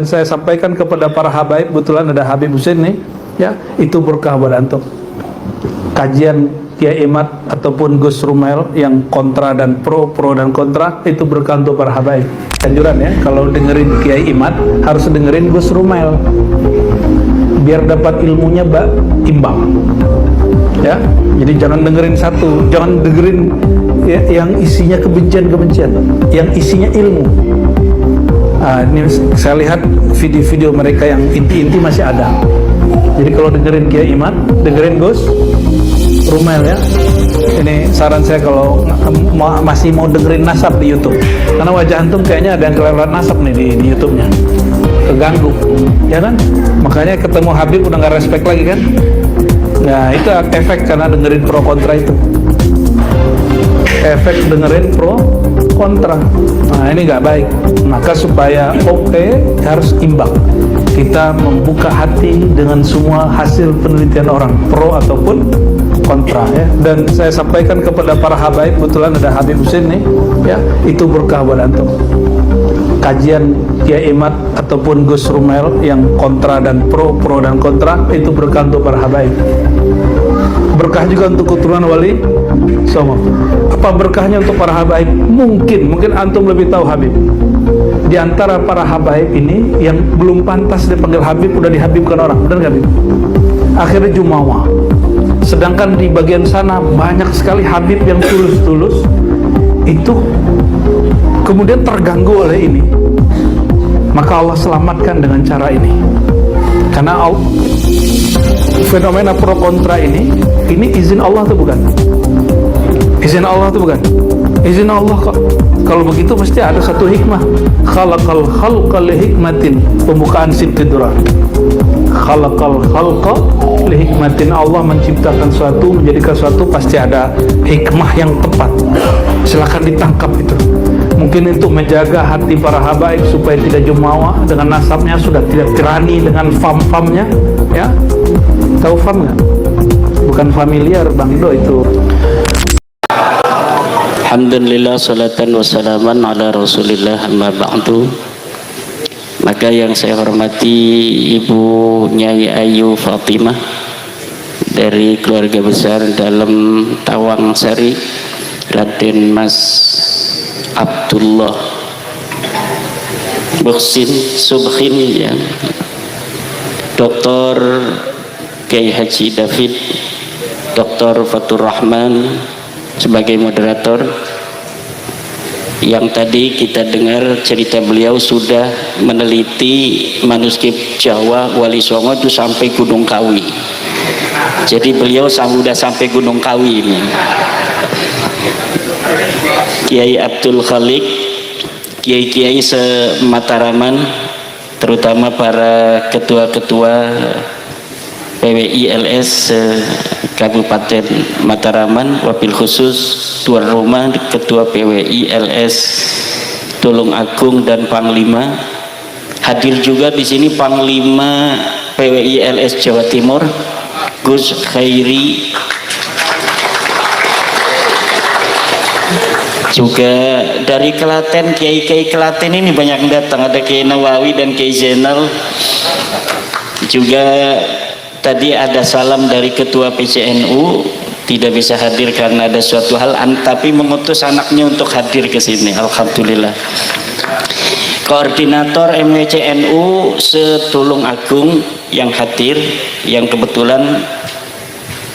Saya sampaikan kepada para habaib, kebetulan ada Habib Husain nih, ya, itu berkah buat antum. Kajian Kiai Imad ataupun Gus Rumail yang kontra dan pro dan kontra, itu berkah untuk para habaib. Anjuran ya, kalau dengerin Kiai Imad harus dengerin Gus Rumail, biar dapat ilmunya imbang. Ya, jadi jangan dengerin satu, jangan dengerin ya, yang isinya kebencian, yang isinya ilmu. Ini saya lihat video-video mereka yang inti-inti masih ada. Jadi kalau dengerin Kiai Imad, dengerin Gus Rumail ya. Ini saran saya kalau masih mau dengerin nasab di YouTube, karena wajah antum kayaknya ada yang kelewat nasab nih di YouTube-nya, keganggu, ya kan? Makanya ketemu Habib udah nggak respect lagi kan? Nah itu efek karena dengerin pro kontra itu. Efek dengerin pro kontra. Nah ini nggak baik. Maka supaya harus imbang. Kita membuka hati dengan semua hasil penelitian orang, pro ataupun kontra ya. Dan saya sampaikan kepada para habaib, kebetulan ada Habib Husain nih, ya, itu berkah buat antum. Kajian Kiai Imad ataupun Gus Rumail yang kontra dan pro dan kontra, itu berkah untuk para habaib. Berkah juga untuk keturunan wali Songo. Apa berkahnya untuk para habaib? Mungkin antum lebih tahu Habib. Di antara para habaib ini yang belum pantas dipanggil Habib udah dihabibkan orang, benar nggak Habib? Akhirnya jumawa. Sedangkan di bagian sana banyak sekali Habib yang tulus itu kemudian terganggu oleh ini. Maka Allah selamatkan dengan cara ini. Karena fenomena pro kontra ini izin Allah atau bukan? Izin Allah atau bukan? Izin Allah kok. Kalau begitu mesti ada satu hikmah. Khalaqal khalqa li hikmatin. Pembukaan Sibtidura. Khalaqal khalqa li hikmatin. Allah menciptakan suatu, menjadikan suatu pasti ada hikmah yang tepat. Silakan ditangkap itu. Mungkin untuk menjaga hati para habaib supaya tidak jumawa dengan nasabnya, sudah tidak tirani dengan fam-famnya, ya. Tahu fam nggak? Bukan familiar Bang Do itu. Alhamdulillah, salatan wassalaman ala rasulillah, amma ba'du. Maka yang saya hormati Ibu Nyai Ayu Fatimah dari keluarga besar dalam Tawang Sari, Raden Mas Abdullah Muhsin Subhin, ya, Dr. Kiai Haji David, Dr. Fatur Rahman sebagai moderator. Yang tadi kita dengar cerita beliau sudah meneliti manuskrip Jawa Wali Songo itu sampai Gunung Kawi. Jadi beliau sudah sampai Gunung Kawi ini. Kiai Abdul Khalik, kiai-kiai se-Mataraman, terutama para ketua-ketua PWI LS Kabupaten Mataraman, wabil khusus Tuan Rumah Ketua PWI LS Tulung Agung dan Panglima. Hadir juga di sini Panglima PWI LS Jawa Timur Gus Khairi, juga dari Klaten, kiai-kiai Klaten ini banyak datang, ada Kiai Nawawi dan Kiai Zainal. Juga tadi ada salam dari Ketua PCNU, tidak bisa hadir karena ada suatu hal, tapi mengutus anaknya untuk hadir ke sini. Alhamdulillah. Koordinator MWCNU se-Tulung Agung yang hadir, yang kebetulan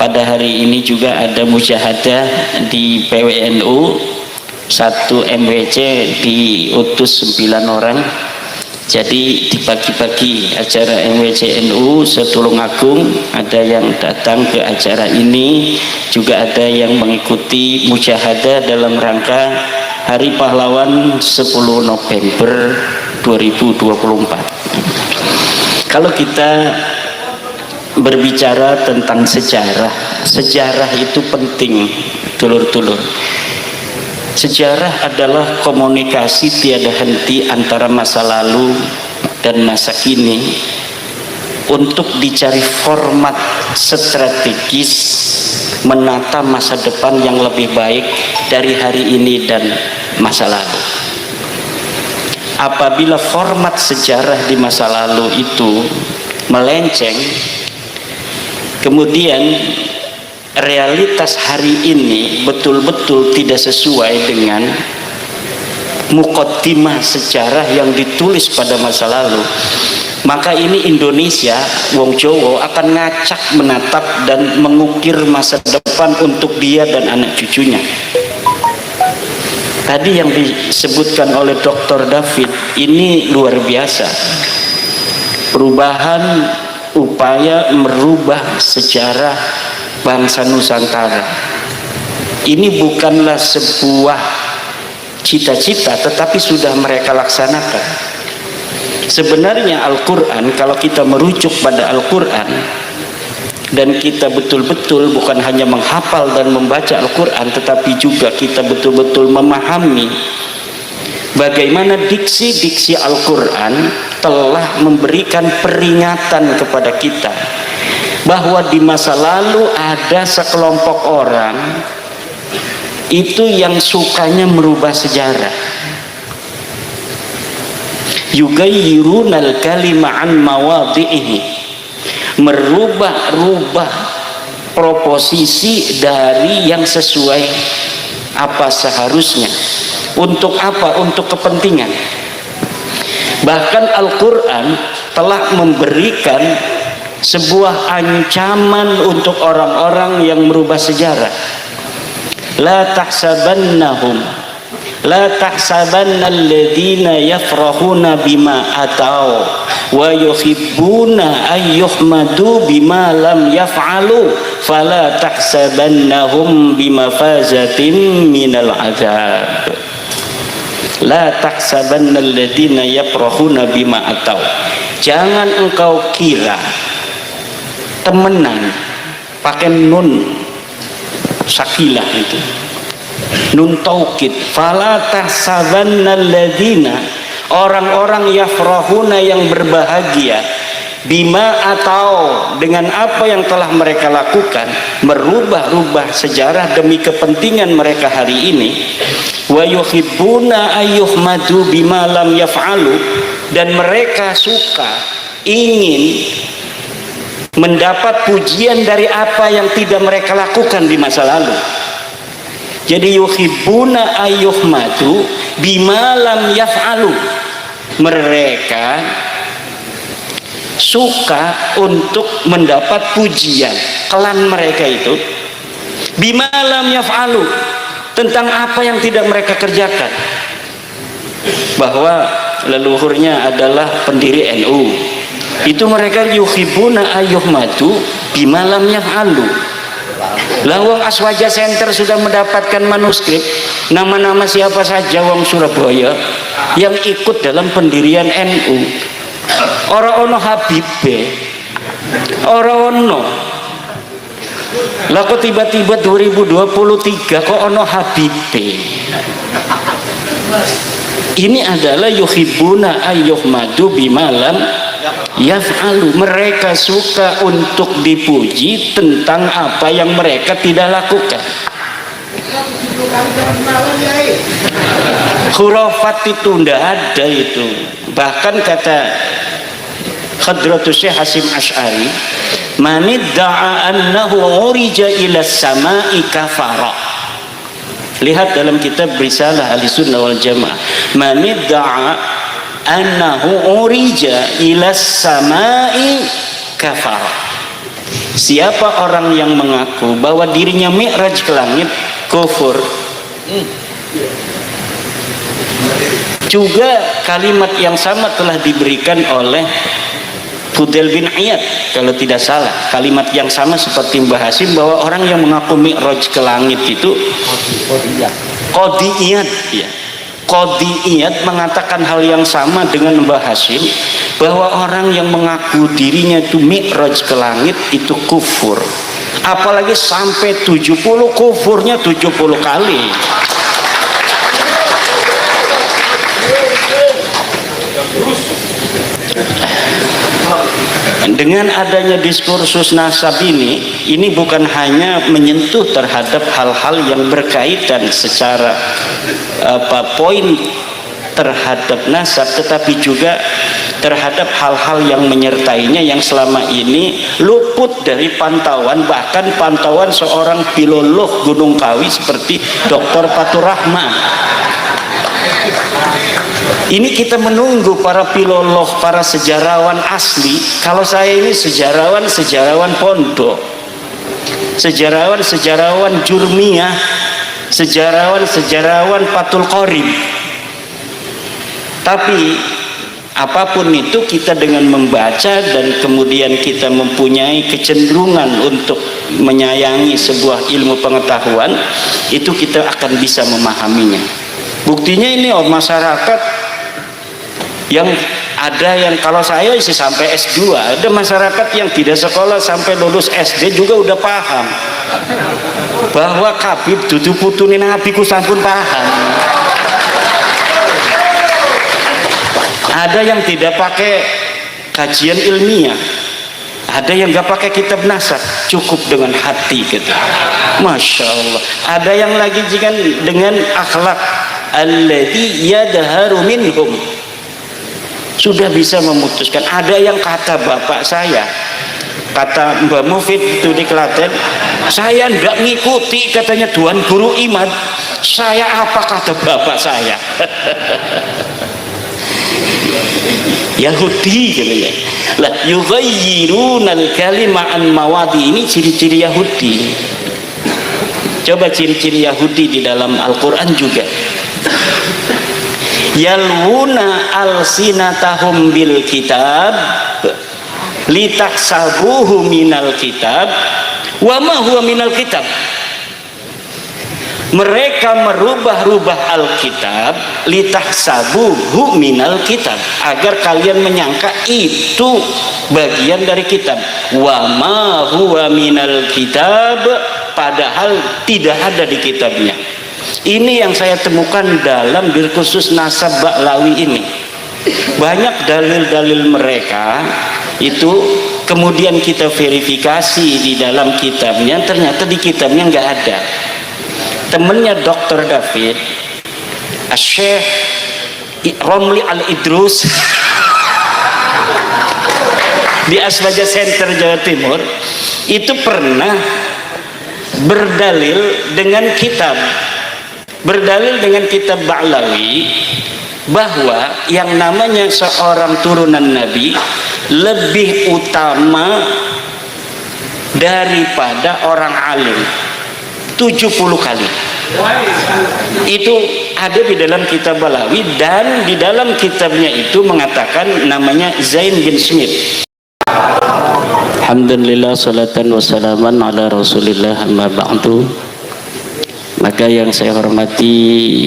pada hari ini juga ada mujahadah di PWNU. Satu MWC diutus 9 orang. Jadi dibagi-bagi acara MWCNU se-Tulung Agung, ada yang datang ke acara ini, juga ada yang mengikuti mujahadah dalam rangka Hari Pahlawan 10 November 2024. Kalau kita berbicara tentang sejarah itu penting, dulur-dulur. Sejarah adalah komunikasi tiada henti antara masa lalu dan masa kini untuk dicari format strategis menata masa depan yang lebih baik dari hari ini dan masa lalu. apabila format sejarah di masa lalu itu melenceng, kemudian realitas hari ini betul-betul tidak sesuai dengan mukaddimah sejarah yang ditulis pada masa lalu, maka ini Indonesia, wong Jawa akan ngacak menatap dan mengukir masa depan untuk dia dan anak cucunya. Tadi yang disebutkan oleh Dr. David ini luar biasa. Perubahan, upaya merubah sejarah bangsa Nusantara. Ini bukanlah sebuah cita-cita, tetapi sudah mereka laksanakan. Sebenarnya Al-Quran, kalau kita merujuk pada Al-Quran dan kita betul-betul bukan hanya menghafal dan membaca Al-Quran, tetapi juga kita betul-betul memahami bagaimana diksi-diksi Al-Quran telah memberikan peringatan kepada kita bahwa di masa lalu ada sekelompok orang itu yang sukanya merubah sejarah. Yugayyirunal kalima an mawadhi'ihi, merubah-rubah proposisi dari yang sesuai apa seharusnya. Untuk apa? Untuk kepentingan. Bahkan Al-Quran telah memberikan sebuah ancaman untuk orang-orang yang merubah sejarah. La tahsabannahum la tahsabanna alladhina yafrahuna bima atau wa yuhibbuna ayyuhmadu bima lam yaf'alu fala tahsabannahum bimafazatin minal azab. La tahsabanna alladhina yafrahuna bima atau, jangan engkau kira temenan pakai nun sakilah itu, nun taukid, fala tahsabanna alladhina, orang-orang yafrahuna yang berbahagia, bima atau dengan apa yang telah mereka lakukan, merubah-rubah sejarah demi kepentingan mereka hari ini, wa yuhibbuna ayyuhmadu bima lam yaf'alu, dan mereka suka, ingin mendapat pujian dari apa yang tidak mereka lakukan di masa lalu. Jadi yuhibbuna ayyuhmadu bima lam yaf'alu, mereka suka untuk mendapat pujian, kelan mereka itu bima lam yaf'alu, tentang apa yang tidak mereka kerjakan. Bahwa leluhurnya adalah pendiri NU, itu mereka yuhibbuna ayyuhmadu bima lam yaf'alu. Lawang Aswaja Center sudah mendapatkan manuskrip nama-nama siapa saja wong Surabaya yang ikut dalam pendirian NU. Ora ono Habibe, ora ono. Lah kok tiba-tiba 2023 kok ono Habibe. Ini adalah yuhibbuna ayyuhmadu bima lam yaf'alu, mereka suka untuk dipuji tentang apa yang mereka tidak lakukan. Khurafat itu tidak ada itu. Bahkan kata Hadratus Syekh Hasim Asy'ari, manidda'a annahu urija ila samai kafara. Lihat dalam kitab Risalah Ahlussunnah wal Jamaah, manidda'a annahu urija ila samai kafara. Siapa orang yang mengaku bahwa dirinya mi'raj ke langit, kufur. Juga kalimat yang sama telah diberikan oleh Fudail bin Iyad kalau tidak salah. Kalimat yang sama seperti Mbah Hasim, bahwa orang yang mengaku mi'raj ke langit itu Qadiyat, ya. Qadiyat mengatakan hal yang sama dengan Mbah Hasim, bahwa orang yang mengaku dirinya itu mi'raj ke langit itu kufur. Apalagi sampai 70, kufurnya 70 kali. Dengan adanya diskursus nasab ini bukan hanya menyentuh terhadap hal-hal yang berkaitan secara poin terhadap nasab, tetapi juga terhadap hal-hal yang menyertainya yang selama ini luput dari pantauan, bahkan pantauan seorang filolog Gunung Kawi seperti Dr. Fatur Rahman. Ini kita menunggu para filolog, para sejarawan asli. Kalau saya ini sejarawan pondok, sejarawan Jurmiyah, sejarawan Fathul Qorib. Tapi apapun itu, kita dengan membaca dan kemudian kita mempunyai kecenderungan untuk menyayangi sebuah ilmu pengetahuan, itu kita akan bisa memahaminya. Buktinya ini masyarakat yang ada yang, kalau saya isi sampai S2, ada masyarakat yang tidak sekolah sampai lulus SD juga udah paham bahwa Kabib dudu putune Nabi ku sampun paham. Ada yang tidak pakai kajian ilmiah, ada yang nggak pakai kitab nasab, cukup dengan hati gitu. Masya Allah. Ada yang lagi dengan akhlak alladzi yadharu minhum, sudah bisa memutuskan. Ada yang kata bapak saya, kata Mbak Mufid itu di Klaten, saya nggak ngikuti katanya Tuan Guru Imad, saya apa kata bapak saya. Yahudi gitu ya. Lah yughayyirunal kalima an mawadi, ini ciri-ciri Yahudi. Coba ciri-ciri Yahudi di dalam Al-Qur'an juga. Yalwuna alsinatahum bil kitab litahsabuhu minal kitab wa ma huwa minal kitab. Mereka merubah-rubah Alkitab litahsabuhu minal kitab, agar kalian menyangka itu bagian dari kitab. Wa ma huwa minal kitab, padahal tidak ada di kitabnya. Ini yang saya temukan dalam Dirkhusus Nasab Ba'lawi ini. Banyak dalil-dalil mereka itu kemudian kita verifikasi di dalam kitabnya, ternyata di kitabnya nggak ada. Temennya Dr. David, Syekh Romli Al-Idrus di Asbaja Center Jawa Timur itu pernah berdalil dengan kitab Ba'lawi bahwa yang namanya seorang turunan Nabi lebih utama daripada orang alim 70 kali. Itu ada di dalam kitab Ba'lawi, dan di dalam kitabnya itu mengatakan namanya Zain bin Smith. Alhamdulillah, salatan wassalaman ala Rasulillah, amma ba'du. Maka yang saya hormati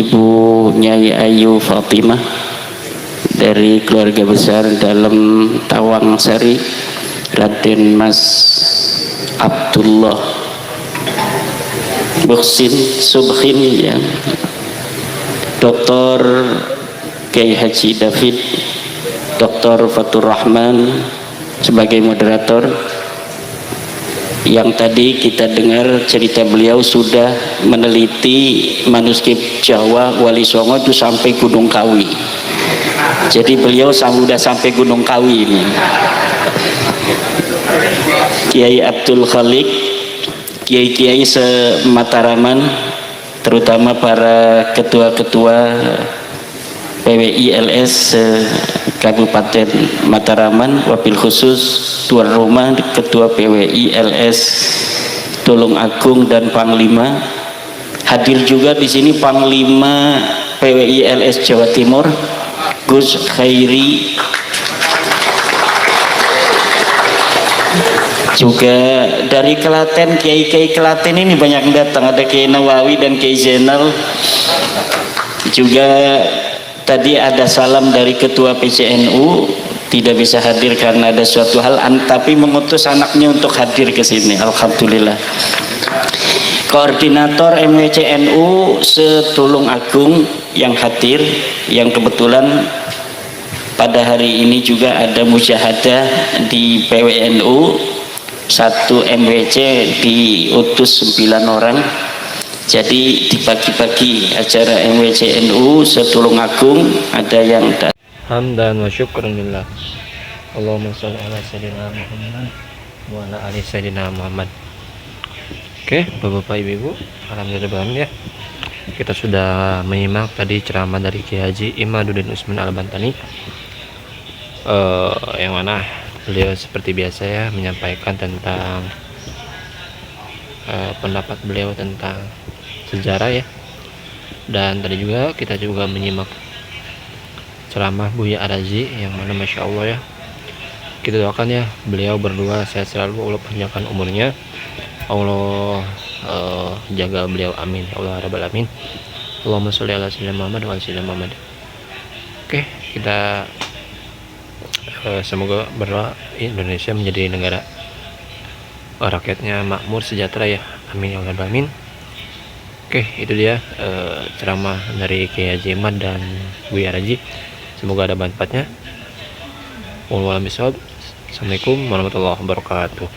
Ibu Nyai Ayu Fatimah dari keluarga besar dalam Tawang Sari, Raden Mas Abdullah Buksin Subhin, ya, Dr. Kiai Haji David, Dr. Fatur Rahman sebagai moderator. Yang tadi kita dengar cerita beliau sudah meneliti manuskrip Jawa Wali Songo itu sampai Gunung Kawi. Jadi beliau sudah sampai Gunung Kawi ini. Kiai Abdul Khalik, kiai-kiai se-Mataraman, terutama para ketua-ketua PWI-LS Kabupaten Mataraman, wabil khusus tuan rumah ketua PWI-LS Tulung Agung dan Panglima. Hadir juga di sini Panglima PWI-LS Jawa Timur, Gus Khairi. Juga dari Klaten, kiai-kiai Klaten ini banyak datang, ada Kiai Nawawi dan Kiai Zainal. Juga tadi ada salam dari ketua PCNU, tidak bisa hadir karena ada suatu hal, tapi mengutus anaknya untuk hadir ke sini. Alhamdulillah. Koordinator MWCNU se-Tulung Agung yang hadir, yang kebetulan pada hari ini juga ada mujahadah di PWNU. Satu MWC diutus 9 orang, Jadi di pagi-pagi acara MWCNU Setulungagung ada yang Hamdan wa syukran lillah. Allahumma sholli ala sayyidina Muhammad wa ala ali sayyidina Muhammad. Oke, Bapak-bapak, Ibu-ibu, alhamdulillah ya. Kita sudah menyimak tadi ceramah dari Kiai Haji Imaduddin Usman Al-Bantani. Yang mana beliau seperti biasa ya menyampaikan tentang pendapat beliau tentang sejarah ya. Dan tadi juga kita juga menyimak ceramah Buya Arazi yang mana Masya Allah ya, kita doakan ya beliau berdua sehat selalu, Allah panjangkan umurnya, Allah jaga beliau, amin ya Allah rabbal alamin. Allahumma sholli ala sayyidina Muhammad wa ala sayyidina Muhammad. Oke, kita semoga berdoa Indonesia menjadi negara rakyatnya makmur sejahtera ya, amin ya Allah rabbal alamin. Oke, itu dia ceramah dari Kiai Haji Imad dan Buya Arazi. Semoga ada manfaatnya. Assalamualaikum warahmatullahi wabarakatuh.